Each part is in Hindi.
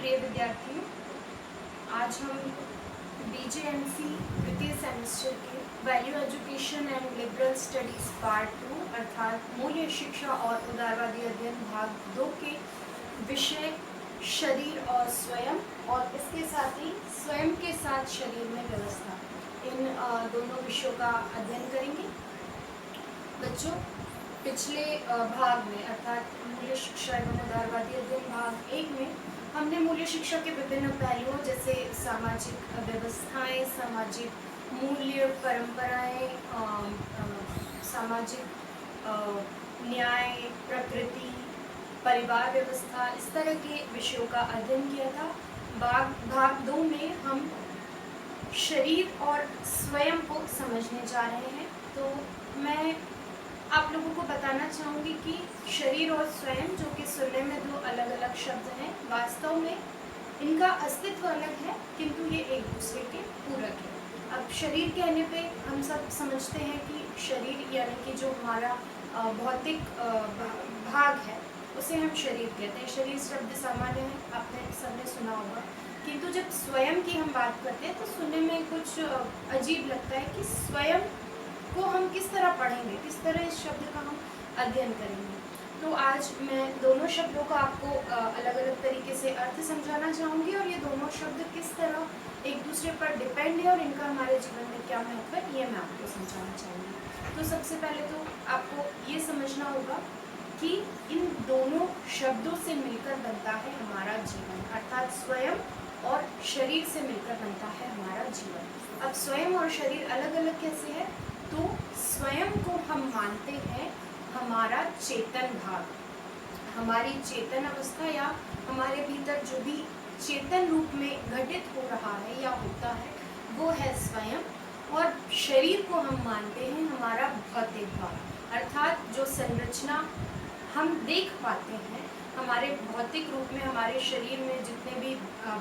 प्रिय विद्यार्थियों, आज हम बीजेएमसी द्वितीय सेमेस्टर के value education and liberal studies part 2 अर्थात मूल्य शिक्षा और उदारवादी अध्ययन भाग 2 के विषय शरीर और स्वयं और इसके साथ ही स्वयं के साथ शरीर में व्यवस्था, इन दोनों विषयों का अध्ययन करेंगे। बच्चों, पिछले भाग में अर्थात मूल्य शिक्षा एवं उदारवादी अध्ययन भाग 1 में हमने मूल्य शिक्षा के विभिन्न पहलुओं जैसे सामाजिक व्यवस्थाएं, सामाजिक मूल्य, परंपराएं, सामाजिक न्याय, प्रकृति, परिवार व्यवस्था, इस तरह के विषयों का अध्ययन किया था। भाग 2 में हम शरीर और स्वयं को समझने जा रहे हैं। तो मैं आप लोगों को बताना चाहूँगी कि शरीर और स्वयं, जो कि सुनने में दो अलग अलग शब्द हैं, वास्तव में इनका अस्तित्व अलग है, किंतु ये एक दूसरे के पूरक है। अब शरीर कहने पे हम सब समझते हैं कि शरीर यानी कि जो हमारा भौतिक भाग है उसे हम शरीर कहते हैं। शरीर शब्द सामान्य है, आपने सबने सुना होगा, किंतु जब स्वयं की हम बात करते हैं तो सुनने में कुछ अजीब लगता है कि स्वयं को हम किस तरह पढ़ेंगे, किस तरह इस शब्द का हम अध्ययन करेंगे। तो आज मैं दोनों शब्दों का आपको अलग अलग तरीके से अर्थ समझाना चाहूँगी और ये दोनों शब्द किस तरह एक दूसरे पर डिपेंड है और इनका हमारे जीवन में क्या महत्व है, ये मैं आपको समझाना चाहूँगी। तो सबसे पहले तो आपको ये समझना होगा कि इन दोनों शब्दों से मिलकर बनता है हमारा जीवन, अर्थात स्वयं और शरीर से मिलकर बनता है हमारा जीवन। अब स्वयं और शरीर अलग अलग कैसे है? तो स्वयं को हम मानते हैं हमारा चेतन भाग, हमारी चेतन अवस्था या हमारे भीतर जो भी चेतन रूप में घटित हो रहा है या होता है वो है स्वयं। और शरीर को हम मानते हैं हमारा भौतिक भाग, अर्थात जो संरचना हम देख पाते हैं हमारे भौतिक रूप में, हमारे शरीर में जितने भी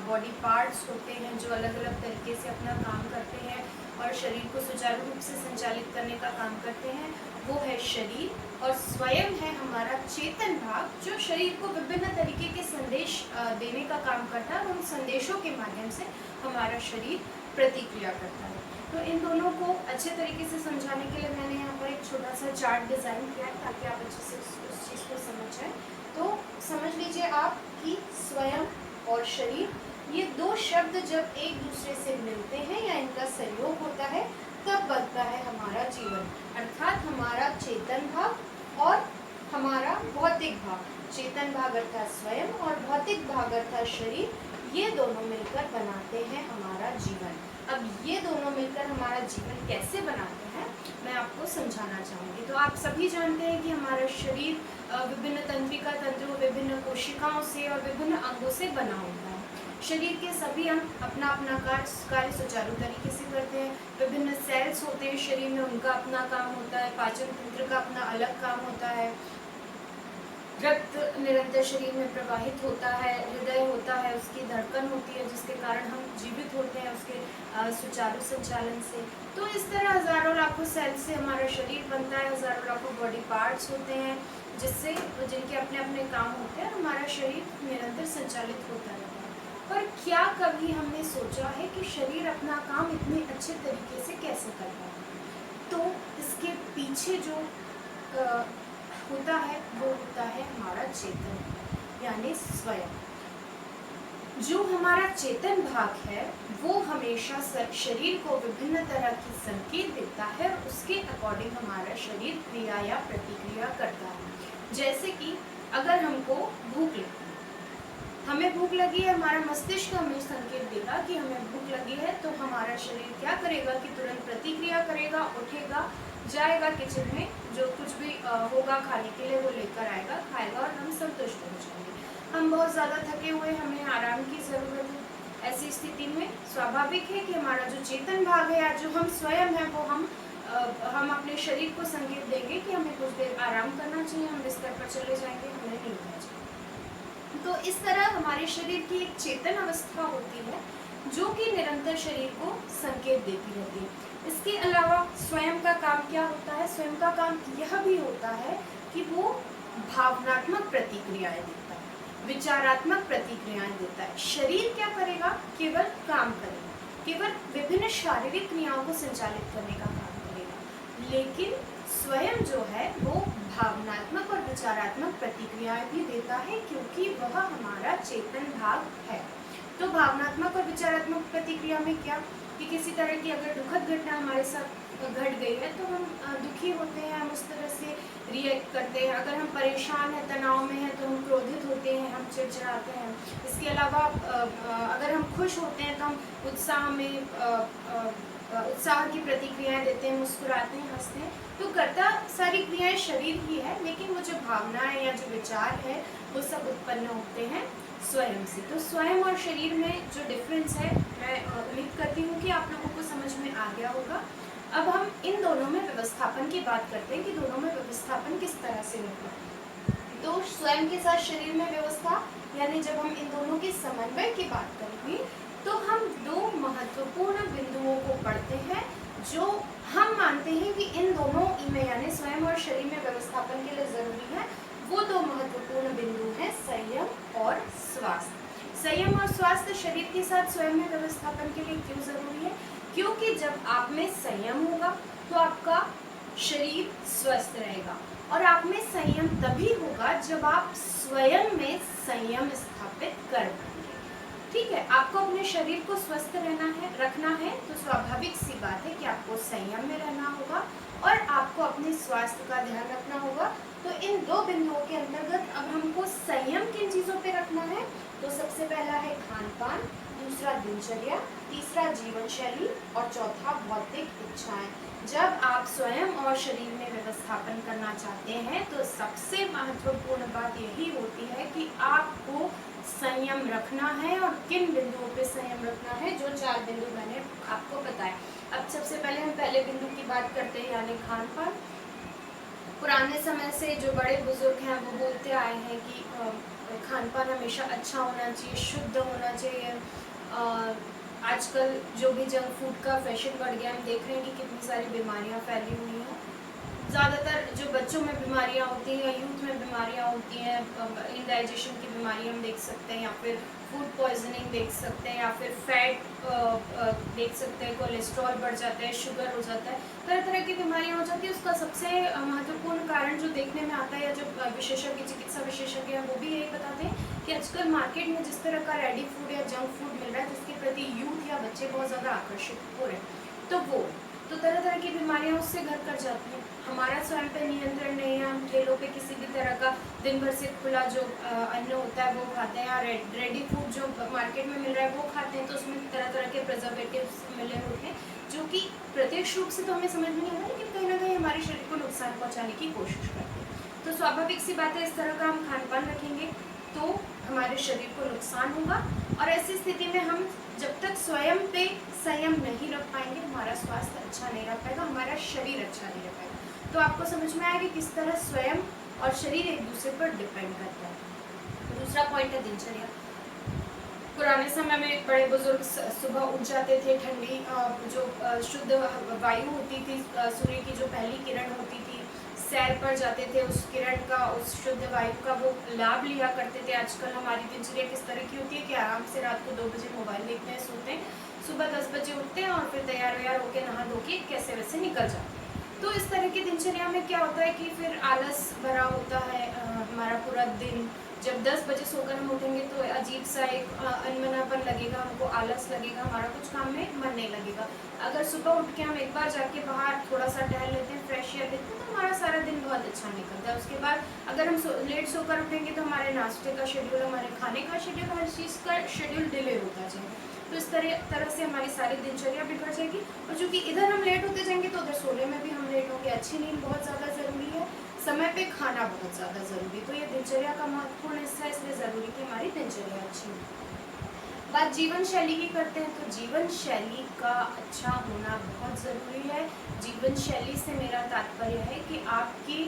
बॉडी पार्ट्स होते हैं जो अलग अलग तरीके से अपना काम करते हैं और शरीर को सुचारू रूप से संचालित करने का काम करते हैं, वो है शरीर। और स्वयं है हमारा चेतन भाग, जो शरीर को विभिन्न तरीके के संदेश देने का काम करता है और उन संदेशों के माध्यम से हमारा शरीर प्रतिक्रिया करता है। तो इन दोनों को अच्छे तरीके से समझाने के लिए मैंने यहाँ पर एक छोटा सा चार्ट डिज़ाइन किया है ताकि आप अच्छे से उस चीज़ को समझ जाएं। तो समझ लीजिए आप कि स्वयं और शरीर, ये दो शब्द जब एक दूसरे से मिलते हैं या इनका सहयोग होता है तब बनता है हमारा जीवन, अर्थात हमारा चेतन भाग और हमारा भौतिक भाग। चेतन भाग अर्थात स्वयं और भौतिक भाग अर्थात शरीर, ये दोनों मिलकर बनाते हैं हमारा जीवन। अब ये दोनों मिलकर हमारा जीवन कैसे बनाते हैं मैं आपको समझाना चाहूँगी। तो आप सभी जानते हैं कि हमारा शरीर विभिन्न तंत्रिका तंत्रों, विभिन्न कोशिकाओं से और विभिन्न अंगों से बना होता है। शरीर के सभी अंग अपना अपना कार्य सुचारू तरीके से करते हैं। विभिन्न सेल्स होते हैं शरीर में, उनका अपना काम होता है। पाचन तंत्र का अपना अलग काम होता है। रक्त निरंतर शरीर में प्रवाहित होता है। हृदय होता है, उसकी धड़कन होती है जिसके कारण हम जीवित होते हैं उसके सुचारू संचालन से। तो इस तरह हजारों लाखों सेल से हमारा शरीर बनता है। हजारों लाखों बॉडी पार्ट्स होते हैं जिनके अपने अपने काम होते हैं। हमारा शरीर निरंतर संचालित होता रहता है। पर क्या कभी हमने सोचा है कि शरीर अपना काम इतने अच्छे तरीके से कैसे करता है? तो इसके पीछे जो होता है वो होता है हमारा चेतन यानी स्वयं। जो हमारा चेतन भाग है वो हमेशा शरीर को विभिन्न तरह की संकेत देता है और उसके अकॉर्डिंग हमारा शरीर क्रिया या प्रतिक्रिया करता है। जैसे कि अगर हमको भूख लगी, हमें भूख लगी है, हमारा मस्तिष्क हमें संकेत देगा कि हमें भूख लगी है, तो हमारा शरीर क्या करेगा कि तुरंत प्रतिक्रिया करेगा, उठेगा, जाएगा किचन में, जो कुछ भी होगा खाने के लिए वो लेकर आएगा, खाएगा और हम संतुष्ट हो जाएंगे। हम बहुत ज़्यादा थके हुए, हमें आराम की ज़रूरत है। ऐसी स्थिति में स्वाभाविक है कि हमारा जो चेतन भाग है या जो हम स्वयं हैं वो हम अपने शरीर को संकेत देंगे कि हमें कुछ देर आराम करना चाहिए, हम बिस्तर पर चले जाएंगे, हमें नहीं होना चाहिए। तो इस तरह हमारे शरीर की एक चेतन अवस्था होती है जो कि निरंतर शरीर को संकेत देती रहती है। इसके अलावा स्वयं का काम क्या होता है? स्वयं का काम यह भी होता है कि वो भावनात्मक प्रतिक्रियाएं देता है। विचारात्मक प्रतिक्रियाएं देता है। शरीर क्या करेगा? केवल काम करेगा, केवल विभिन्न शारीरिक क्रियाओं को संचालित करने का काम करेगा, लेकिन स्वयं जो है वो भावनात्मक और विचारात्मक प्रतिक्रियाएं भी देता है, क्योंकि वह हमारा चेतन भाग है। तो भावनात्मक और विचारात्मक प्रतिक्रिया में क्या कि किसी तरह की अगर दुखद घटना हमारे साथ घट गई है तो हम दुखी होते हैं, हम उस तरह से रिएक्ट करते हैं। अगर हम परेशान हैं, तनाव में हैं, तो हम क्रोधित होते हैं, हम चिड़चिड़ाते हैं। इसके अलावा अगर हम खुश होते हैं तो हम उत्साह में उत्साह की प्रतिक्रियाएं देते हैं, मुस्कुराते हैं, हंसते हैं। तो करता सारी क्रियाएं शरीर ही है, लेकिन वो जो भावनाएं या जो विचार है वो सब उत्पन्न होते हैं स्वयं से। तो स्वयं और शरीर में जो डिफरेंस है, मैं उम्मीद करती हूँ कि आप लोगों को समझ में आ गया होगा। अब हम इन दोनों में व्यवस्थापन की बात करते हैं कि दोनों में व्यवस्थापन किस तरह से होगा। तो स्वयं के साथ शरीर में व्यवस्था, यानी जब हम इन दोनों के समन्वय की बात करेंगे तो हम दो महत्वपूर्ण बिंदुओं को पढ़ते हैं जो हम मानते हैं कि इन दोनों में, यानी स्वयं और शरीर में व्यवस्थापन के लिए जरूरी है। वो दो महत्वपूर्ण बिंदु हैं संयम और स्वास्थ्य। संयम और स्वास्थ्य शरीर के साथ स्वयं में व्यवस्थापन के लिए क्यों जरूरी है? क्योंकि जब आप में संयम होगा तो आपका शरीर स्वस्थ रहेगा, और आप में संयम तभी होगा जब आप स्वयं में संयम स्थापित कर पाएंगे। ठीक है, आपको अपने शरीर को स्वस्थ रखना है, तो स्वाभाविक सी बात है कि आपको संयम में रहना होगा और आपको अपने स्वास्थ्य का ध्यान रखना होगा। तो इन दो बिंदुओं के अंतर्गत अब हमको संयम किन चीज़ों पे रखना है? तो सबसे पहला है खान पान, दूसरा दिनचर्या, तीसरा जीवन शैली और चौथा भौतिक इच्छाएं। जब आप स्वयं और शरीर में व्यवस्थापन करना चाहते हैं तो सबसे महत्वपूर्ण बात यही होती है कि आपको संयम रखना है, और किन बिंदुओं पे संयम रखना है, जो 4 बिंदु मैंने आपको बताए। अब सबसे पहले हम पहले बिंदु की बात करते हैं, यानी खान पान। पुराने समय से जो बड़े बुजुर्ग हैं वो बोलते आए हैं कि खान पान हमेशा अच्छा होना चाहिए, शुद्ध होना चाहिए। आजकल जो भी जंक फूड का फैशन बढ़ गया, हम देख रहे हैं कि कितनी सारी बीमारियां फैली हुई हैं। ज़्यादातर जो बच्चों में बीमारियां होती हैं, यूथ में बीमारियां होती हैं, इंडाइजेशन की बीमारी हम देख सकते हैं, या फिर फूड पॉइजनिंग देख सकते हैं, या फिर फैट देख सकते हैं, कोलेस्ट्रॉल बढ़ जाता है, शुगर हो जाता है, तरह तरह की बीमारियां हो जाती है। उसका सबसे महत्वपूर्ण कारण जो देखने में आता है, या जो विशेषज्ञ, चिकित्सा विशेषज्ञ हैं वो भी यही बताते हैं कि आजकल मार्केट में जिस तरह का रेडी फूड या जंक फूड मिल रहा है, जिसके प्रति यूथ या बच्चे बहुत ज़्यादा आकर्षित हो रहे हैं, तो तरह तरह की बीमारियां उससे घर कर जाती हैं। हमारा स्वयं पे नियंत्रण नहीं है, हम ठेलों पे किसी भी तरह का दिन भर से खुला जो अन्न होता है वो खाते हैं, या रेडी फूड जो मार्केट में मिल रहा है वो खाते हैं। तो उसमें तरह तरह के प्रिजर्वेटिव्स मिले होते हैं, जो कि प्रत्यक्ष रूप से तो हमें समझ में नहीं आता, लेकिन कहीं ना कहीं हमारे शरीर को नुकसान पहुँचाने की कोशिश करते हैं। तो स्वाभाविक सी बात है, इस तरह का हम खान पान रखेंगे तो हमारे शरीर को नुकसान होगा, और ऐसी स्थिति में हम जब तक स्वयं पे संयम नहीं रख पाएंगे, हमारा स्वास्थ्य अच्छा नहीं रह पाएगा, हमारा शरीर अच्छा नहीं रह पाएगा। तो आपको समझ में आया कि किस तरह स्वयं और शरीर एक दूसरे पर डिपेंड करता है। दूसरा पॉइंट है दिनचर्या। पुराने समय में बड़े बुजुर्ग सुबह उठ जाते थे, ठंडी जो शुद्ध वायु होती थी, सूर्य की जो पहली किरण होती थी, सैर पर जाते थे, उस किरण का, उस शुद्ध वायु का वो लाभ लिया करते थे। आजकल हमारी दिनचर्या किस तरह की होती है कि आराम से रात को 2 बजे मोबाइल देखते हैं, सोते हैं, सुबह 10 बजे उठते हैं और फिर तैयार व्यार होकर नहा धो के कैसे वैसे निकल जाते हैं। तो इस तरह की दिनचर्या में क्या होता है कि फिर आलस भरा होता है हमारा पूरा दिन। जब 10 बजे सोकर हम उठेंगे तो अजीब सा एक अनमनापन लगेगा, हमको आलस लगेगा, हमारा कुछ काम में मन नहीं लगेगा। अगर सुबह उठ के हम एक बार जाके बाहर थोड़ा सा टहल लेते हैं, फ्रेश एयर लेते हैं, तो हमारा सारा दिन बहुत अच्छा निकलता है। उसके बाद अगर हम लेट सोकर उठेंगे तो हमारे नाश्ते का शेड्यूल, हमारे खाने का शेड्यूल, हर चीज़ का शेड्यूल डिले होता जाएगा। तो इस तरह से हमारी सारी दिनचर्या बिगड़ जाएगी, और चूँकि इधर हम लेट होते जाएंगे तो उधर सोने में भी हम लेट होंगे। अच्छी नींद बहुत ज़्यादा ज़रूरी है, समय पे खाना बहुत ज़्यादा ज़रूरी। तो ये दिनचर्या का महत्वपूर्ण हिस्सा है, इसलिए ज़रूरी कि हमारी दिनचर्या अच्छी हो। बात जीवन शैली की करते हैं, तो जीवन शैली का अच्छा होना बहुत ज़रूरी है। जीवन शैली से मेरा तात्पर्य है कि आपकी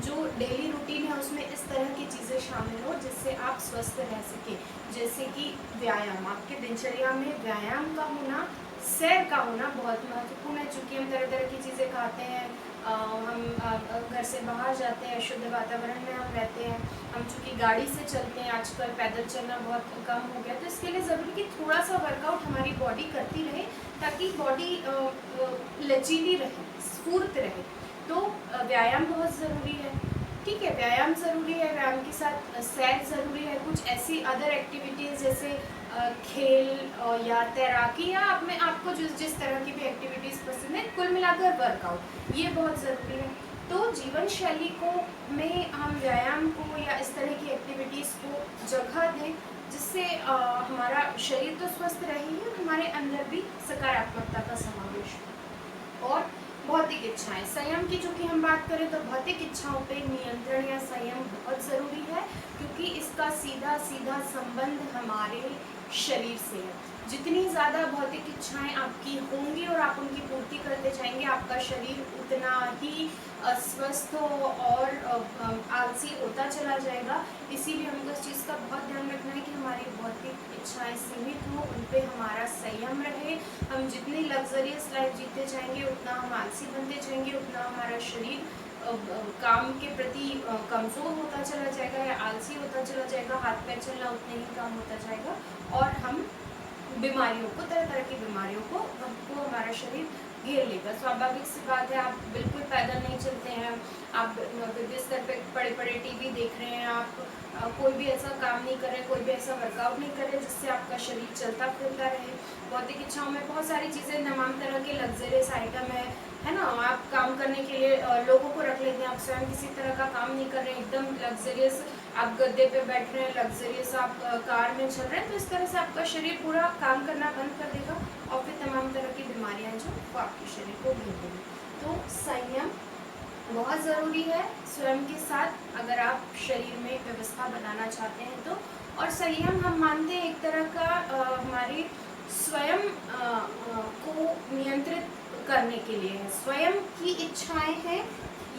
जो डेली रूटीन है उसमें इस तरह की चीज़ें शामिल हो जिससे आप स्वस्थ रह सकें। जैसे कि व्यायाम, आपके दिनचर्या में व्यायाम का होना सैर का होना बहुत महत्वपूर्ण है, चूँकि हम तरह तरह की चीज़ें खाते हैं, हम घर से बाहर जाते हैं, शुद्ध वातावरण में हम रहते हैं, हम चूँकि गाड़ी से चलते हैं, आजकल पैदल चलना बहुत कम हो गया, तो इसके लिए ज़रूरी कि थोड़ा सा वर्कआउट हमारी बॉडी करती रहे, ताकि बॉडी लचीली रहे, स्फूर्त रहे। तो व्यायाम बहुत ज़रूरी है। ठीक है, व्यायाम ज़रूरी है, व्यायाम के साथ सैर ज़रूरी है, कुछ ऐसी अदर एक्टिविटीज़ जैसे खेल या तैराकी, या आप में आपको जिस तरह की भी एक्टिविटीज़ पसंद है, कुल मिलाकर वर्कआउट ये बहुत ज़रूरी है। तो जीवन शैली को में हम व्यायाम को या इस तरह की एक्टिविटीज़ को जगह दें, जिससे हमारा शरीर तो स्वस्थ रहे ही, हमारे अंदर भी सकारात्मकता का समावेश हो। और भौतिक इच्छाएं, संयम की चूँकि हम बात करें तो भौतिक इच्छाओं पे नियंत्रण या संयम बहुत ज़रूरी है, क्योंकि इसका सीधा सीधा संबंध हमारे शरीर से है। जितनी ज़्यादा भौतिक इच्छाएं आपकी होंगी और आप उनकी पूर्ति करते जाएंगे, आपका शरीर उतना ही अस्वस्थ और आलसी होता चला जाएगा। इसीलिए हमको इस चीज़ का बहुत ध्यान रखना है कि हमारी भौतिक इच्छाएं सीमित हो, उन पे हमारा संयम रहे। हम जितनी लग्जरियस लाइफ जीते जाएंगे, उतना हम आलसी बनते जाएंगे, उतना हमारा शरीर काम के प्रति कमज़ोर होता चला जाएगा या आलसी होता चला जाएगा, हाथ पैर चलना उतने ही कम होता जाएगा, और हम बीमारियों को, तरह तरह की बीमारियों को हमको हमारा शरीर घेर लेगा। स्वाभाविक सी बात है, आप बिल्कुल पैदल नहीं चलते हैं, आप बिस्तर पे पड़े पड़े टीवी देख रहे हैं, आप कोई भी ऐसा काम नहीं कर रहे, कोई भी ऐसा वर्कआउट नहीं कर रहे जिससे आपका शरीर चलता फिरता रहे। भौतिक इच्छाओं में बहुत सारी चीज़ें, तमाम तरह के लग्जरियस आइटम है ना, आप काम करने के लिए लोगों को रख लेते हैं, आप स्वयं किसी तरह का काम नहीं कर रहे हैं, एकदम लग्जरियस आप गद्दे पे बैठ रहे हैं, लग्जरियस आप कार में चल रहे हैं, तो इस तरह से आपका शरीर पूरा काम करना बंद कर देगा, और फिर तमाम तरह की बीमारियां जो वो आपके शरीर को घेर देंगी। तो संयम बहुत ज़रूरी है स्वयं के साथ, अगर आप शरीर में व्यवस्था बनाना चाहते हैं तो। और संयम हम मानते हैं एक तरह का हमारी स्वयं को नियंत्रित करने के लिए है। स्वयं की इच्छाएं हैं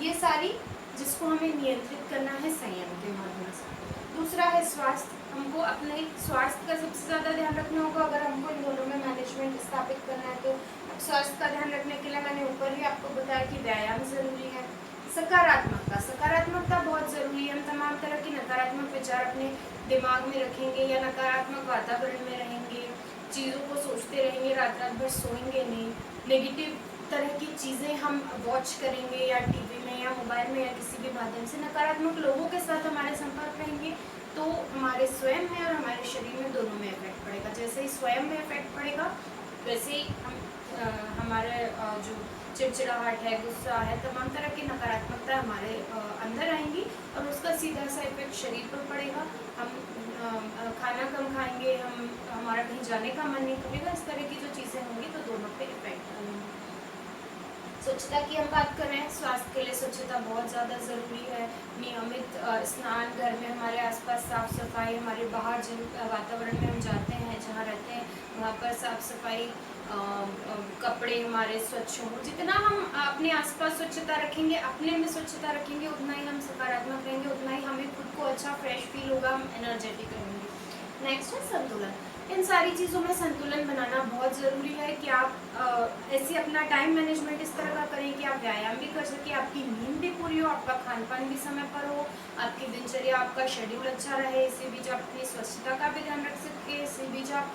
ये सारी, जिसको हमें नियंत्रित करना है संयम के माध्यम से। दूसरा है स्वास्थ्य, हमको अपने स्वास्थ्य का सबसे ज़्यादा ध्यान रखना होगा। अगर हमको इन दोनों में मैनेजमेंट स्थापित करना है तो स्वास्थ्य का ध्यान रखने के लिए मैंने ऊपर ही आपको बताया कि व्यायाम ज़रूरी है। सकारात्मकता, सकारात्मकता बहुत ज़रूरी है। हम तमाम तरह की नकारात्मक विचार अपने दिमाग में रखेंगे या नकारात्मक वातावरण में रहेंगे, चीज़ों को सोचते रहेंगे, रात रात भर सोएंगे नहीं, नेगेटिव तरह की चीज़ें हम वॉच करेंगे या टीवी में या मोबाइल में या किसी भी माध्यम से नकारात्मक लोगों के साथ हमारे संपर्क रहेंगे, तो हमारे स्वयं में और हमारे शरीर में दोनों में इफेक्ट पड़ेगा। जैसे ही स्वयं में इफेक्ट पड़ेगा, वैसे ही हमारे जो चिड़चिड़ाहट है, गुस्सा है, तमाम तरह की नकारात्मकता हमारे अंदर आएंगी, और उसका सीधा सा इफेक्ट शरीर पर पड़ेगा। हम खाना कम खाएंगे, हमारा कहीं जाने का मन नहीं करेगा, इस तरह की जो चीज़ें होंगी तो दोनों पे इफेक्ट आएंगे। स्वच्छता की हम बात कर रहे हैं, स्वास्थ्य के लिए स्वच्छता बहुत ज़्यादा ज़रूरी है। नियमित स्नान, घर में हमारे आसपास साफ़ सफाई, हमारे बाहर जिन वातावरण में हम जाते हैं, जहाँ रहते हैं, वहाँ पर साफ़ सफाई, कपड़े हमारे स्वच्छ हों। जितना हम अपने आसपास स्वच्छता रखेंगे, अपने में स्वच्छता रखेंगे, उतना ही हम सकारात्मक रहेंगे, उतना ही हमें खुद को अच्छा फ्रेश फील होगा, हम एनर्जेटिक रहेंगे। नेक्स्ट है संतुलन। इन सारी चीज़ों में संतुलन बनाना बहुत ज़रूरी है कि आप ऐसे अपना टाइम मैनेजमेंट इस तरह का करें कि आप व्यायाम भी कर सकें, आपकी नींद भी पूरी हो, आपका खान पान भी समय पर हो, आपकी दिनचर्या, आपका शेड्यूल अच्छा रहे, इसी बीच आप अपनी स्वच्छता का भी ध्यान रख सके, इसी बीच आप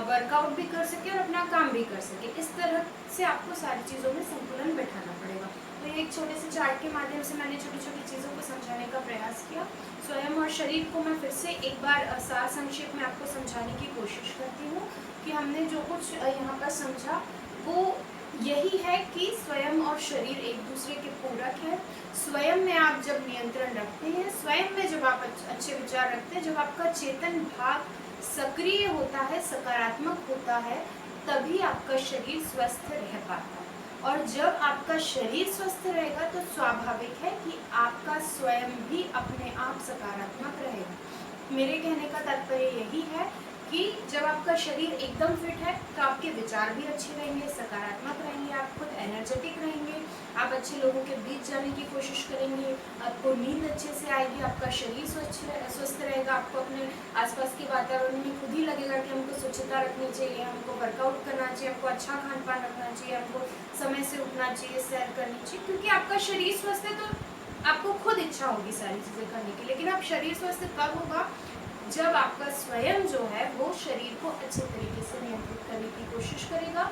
वर्कआउट भी कर सके और अपना काम भी कर सके। इस तरह से आपको सारी चीज़ों में संतुलन बैठाना पड़ेगा। तो ये एक छोटे से चार्ट के माध्यम से मैंने छोटी छोटी चीज़ों को समझाने का प्रयास किया। स्वयं और शरीर को मैं फिर से एक बार सार संक्षेप में आपको समझाने की कोशिश करती हूँ कि हमने जो कुछ यहाँ पर समझा वो यही है कि स्वयं और शरीर एक दूसरे के पूरक है। स्वयं में आप जब नियंत्रण रखते हैं, स्वयं में जब आप अच्छे विचार रखते हैं, जब आपका चेतन भाग सक्रिय होता है, सकारात्मक होता है, तभी आपका शरीर स्वस्थ रह पाता है। और जब आपका शरीर स्वस्थ रहेगा तो स्वाभाविक है कि आपका स्वयं भी अपने आप सकारात्मक रहेगा। मेरे कहने का तात्पर्य यही है कि जब आपका शरीर एकदम फिट है तो आपके विचार भी अच्छे रहेंगे, सकारात्मक रहेंगे, आप खुद एनर्जेटिक रहेंगे, आप अच्छे लोगों के बीच जाने की कोशिश करेंगे, आपको नींद अच्छे से आएगी, आपका शरीर स्वस्थ रहेगा, आपको अपने आसपास के वातावरण में खुद ही लगेगा कि हमको स्वच्छता रखनी चाहिए, हमको वर्कआउट करना चाहिए, हमको अच्छा खान पान रखना चाहिए, हमको समय से उठना चाहिए, सैर करनी चाहिए, क्योंकि आपका शरीर स्वस्थ है तो आपको खुद इच्छा होगी सारी चीज़ें करने की। लेकिन आप शरीर स्वस्थ कब होगा? जब आपका स्वयं जो है वो शरीर को अच्छे तरीके से नियंत्रित करने की कोशिश करेगा।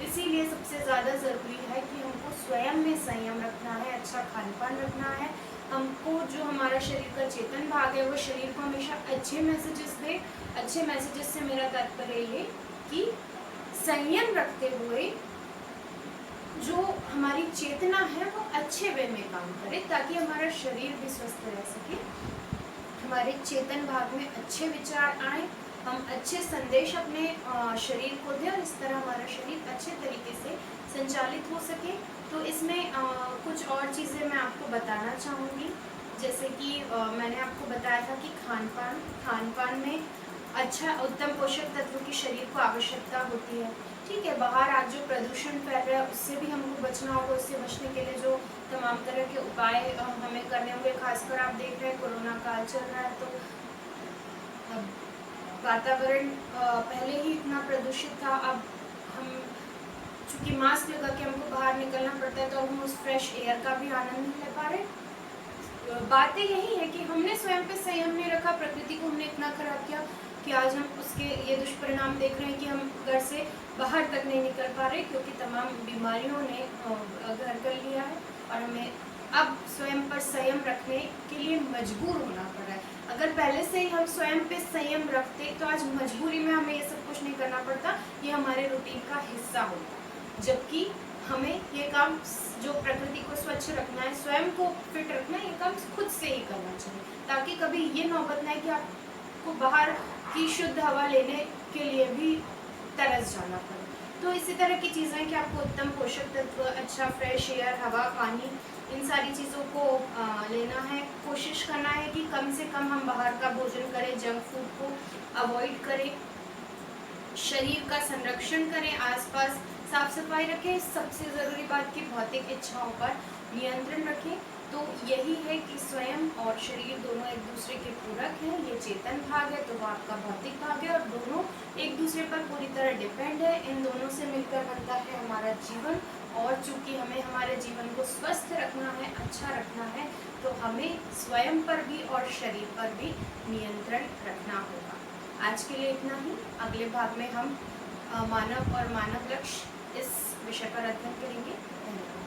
इसीलिए सबसे ज़्यादा ज़रूरी है कि हमको स्वयं में संयम रखना है, अच्छा खान पान रखना है, हमको जो हमारा शरीर का चेतन भाग है वो शरीर को हमेशा अच्छे मैसेजेस दे। अच्छे मैसेजेस से मेरा तात्पर्य ये कि संयम रखते हुए जो हमारी चेतना है वो अच्छे वे में काम करे, ताकि हमारा शरीर भी स्वस्थ रह सके, हमारे चेतन भाग में अच्छे विचार आए, हम अच्छे संदेश अपने शरीर को दें और इस तरह हमारा शरीर अच्छे तरीके से संचालित हो सके। तो इसमें कुछ और चीज़ें मैं आपको बताना चाहूँगी, जैसे कि मैंने आपको बताया था कि खान पान में अच्छा उत्तम पोषक तत्वों की शरीर को आवश्यकता होती है। ठीक है, बाहर आज जो प्रदूषण फैल रहा है उससे भी हमको बचना होगा। उससे बचने के लिए जो तमाम तरह के उपाय हमें करने होंगे, खासकर आप देख रहे हैं कोरोना काल चल रहा है तो अब वातावरण पहले ही इतना प्रदूषित था, अब हम चूँकि मास्क लगा के हमको बाहर निकलना पड़ता है तो अब हम उस फ्रेश एयर का भी आनंद नहीं ले पा रहे। बातें यही है कि हमने स्वयं पे संयम नहीं रखा, प्रकृति को हमने इतना खराब किया कि आज हम उसके ये दुष्परिणाम देख रहे हैं कि हम घर से बाहर तक नहीं निकल पा रहे, क्योंकि तमाम बीमारियों ने घर कर लिया है और हमें अब स्वयं पर संयम रखने के लिए मजबूर होना पड़ रहा है। अगर पहले से ही हम स्वयं पे संयम रखते तो आज मजबूरी में हमें ये सब कुछ नहीं करना पड़ता, ये हमारे रूटीन का हिस्सा होता। जबकि हमें ये काम जो प्रकृति को स्वच्छ रखना है, स्वयं को फिट रखना है, ये काम खुद से ही करना चाहिए, ताकि कभी ये नौबत ना आए कि आपको बाहर की शुद्ध हवा लेने के लिए भी तरस जाना पड़े। तो इसी तरह की चीज़ें कि आपको उत्तम पोषक तत्व, अच्छा फ्रेश एयर, हवा, पानी, इन सारी चीज़ों को लेना है। कोशिश करना है कि कम से कम हम बाहर का भोजन करें, जंक फूड को अवॉइड करें, शरीर का संरक्षण करें, आसपास साफ सफाई रखें, सबसे ज़रूरी बात की भौतिक इच्छाओं पर नियंत्रण रखें। तो यही है कि स्वयं और शरीर दोनों एक दूसरे के पूरक हैं। ये चेतन भाग है तो वो आपका भौतिक भाग है और दोनों एक दूसरे पर पूरी तरह डिपेंड है। इन दोनों से मिलकर बनता है हमारा जीवन, और चूँकि हमें हमारे जीवन को स्वस्थ रखना है, अच्छा रखना है, तो हमें स्वयं पर भी और शरीर पर भी नियंत्रण रखना होगा। आज के लिए इतना ही। अगले भाग में हम मानव और मानव लक्ष्य इस विषय पर अध्ययन करेंगे। धन्यवाद।